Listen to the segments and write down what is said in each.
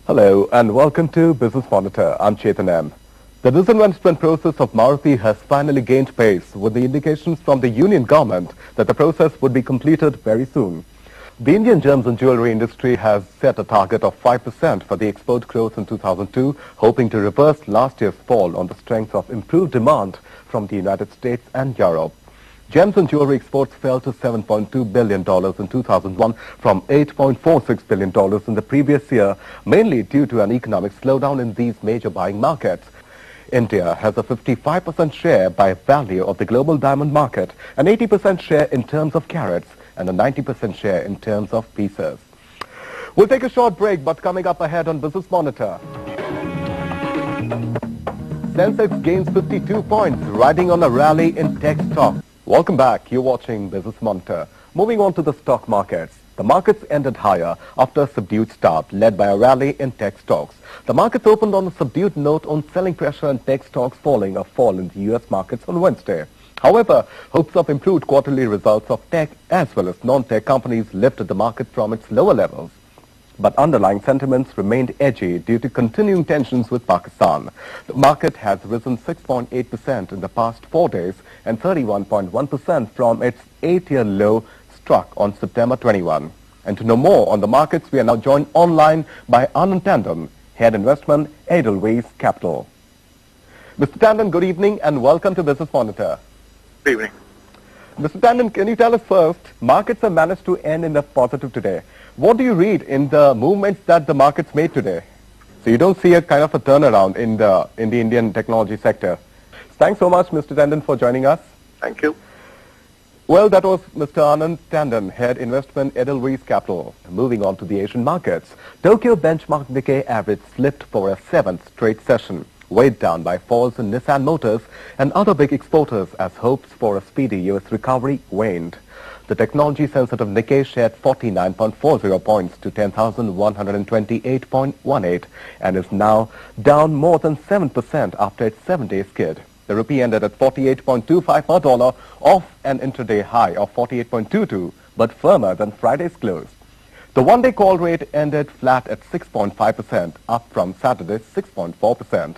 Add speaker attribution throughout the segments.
Speaker 1: Hello and welcome to Business Monitor. I'm Chetan Mehta. The disinvestment process of Maruti has finally gained pace with the indications from the union government that the process would be completed very soon. The Indian gems and jewelry industry has set a target of 5% for the export growth in 2002, hoping to reverse last year's fall on the strength of improved demand from the United States and Europe. Gems and jewelry exports fell to $7.2 billion in 2001 from $8.46 billion in the previous year, mainly due to an economic slowdown in these major buying markets. India has a 55% share by value of the global diamond market, an 80% share in terms of carats, and a 90% share in terms of pieces. We'll take a short break, but coming up ahead on Business Monitor. Sensex gains 52 points, riding on a rally in tech stock. Welcome back. You're watching Business Monitor. Moving on to the stock markets. The markets ended higher after a subdued start, led by a rally in tech stocks. The markets opened on a subdued note on selling pressure and tech stocks following a fall in the U.S. markets on Wednesday. However, hopes of improved quarterly results of tech as well as non-tech companies lifted the market from its lower levels. But underlying sentiments remained edgy due to continuing tensions with Pakistan. The market has risen 6.8% in the past 4 days and 31.1% from its 8-year low struck on September 21. And to know more on the markets, we are now joined online by Anand Tandon, Head Investment, Edelweiss Capital. Mr. Tandon, good evening and welcome to Business Monitor.
Speaker 2: Good evening.
Speaker 1: Mr. Tandon, can you tell us first, markets have managed to end in the positive today. What do you read in the movements that the markets made today? So you don't see a kind of a turnaround in the Indian technology sector. Thanks so much, Mr. Tandon, for joining us.
Speaker 2: Thank you.
Speaker 1: Well, that was Mr. Anand Tandon, Head Investment, Edelweiss Capital. Moving on to the Asian markets. Tokyo benchmark Nikkei average slipped for a 7th straight session, weighed down by falls in Nissan Motors and other big exporters as hopes for a speedy U.S. recovery waned. The technology-sensitive Nikkei shed 49.40 points to 10,128.18 and is now down more than 7% after its 7-day skid. The rupee ended at 48.25 per dollar, off an intraday high of 48.22, but firmer than Friday's close. The one-day call rate ended flat at 6.5%, up from Saturday's 6.4%.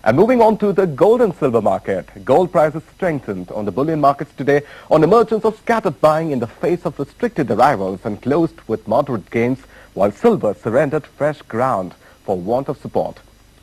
Speaker 1: And moving on to the gold and silver market, gold prices strengthened on the bullion markets today on emergence of scattered buying in the face of restricted arrivals and closed with moderate gains, while silver surrendered fresh ground for want of support.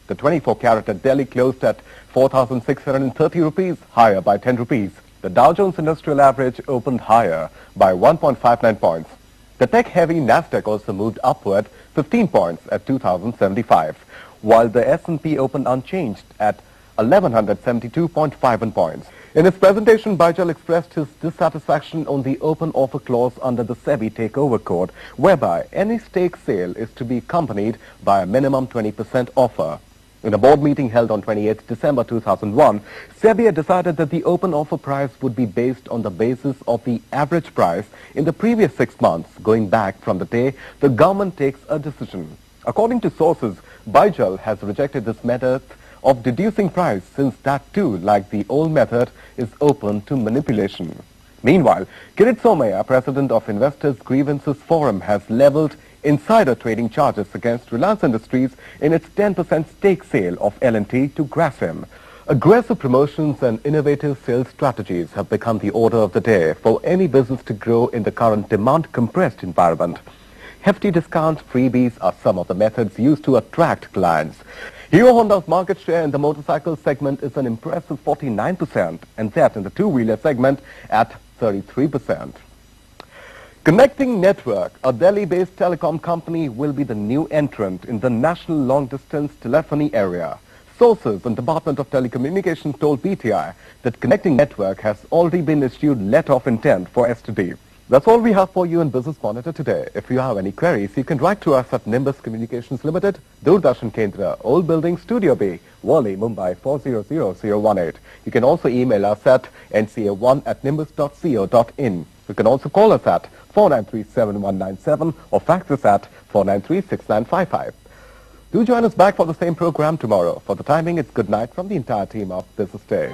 Speaker 1: The 24-carat at Delhi closed at 4,630 rupees, higher by 10 rupees. The Dow Jones Industrial Average opened higher by 1.59 points. The tech-heavy Nasdaq also moved upward 15 points at 2,075. While the S&P opened unchanged at 1,172.51 points. In his presentation, Bijal expressed his dissatisfaction on the open offer clause under the SEBI takeover code, whereby any stake sale is to be accompanied by a minimum 20% offer. In a board meeting held on 28 December 2001, SEBI had decided that the open offer price would be based on the basis of the average price in the previous 6 months, going back from the day the government takes a decision. According to sources, Bijal has rejected this method of deducing price since that too, like the old method, is open to manipulation. Meanwhile, Kirit Somaya, president of Investors Grievances Forum, has leveled insider trading charges against Reliance Industries in its 10% stake sale of L&T to Grasim. Aggressive promotions and innovative sales strategies have become the order of the day for any business to grow in the current demand-compressed environment. Hefty discounts, freebies are some of the methods used to attract clients. Hero Honda's market share in the motorcycle segment is an impressive 49%, and that in the two-wheeler segment at 33%. Connecting Network, a Delhi-based telecom company, will be the new entrant in the national long-distance telephony area. Sources in Department of Telecommunications told BTI that Connecting Network has already been issued letter of intent for STD. That's all we have for you in Business Monitor today. If you have any queries, you can write to us at Nimbus Communications Limited, Doordarshan Kendra, Old Building, Studio B, Worli, Mumbai 400018. You can also email us at nca1@nimbus.co.in. You can also call us at 493-7197 or fax us at 493-6955. Do join us back for the same program tomorrow. For the timing, it's good night from the entire team of Business Day.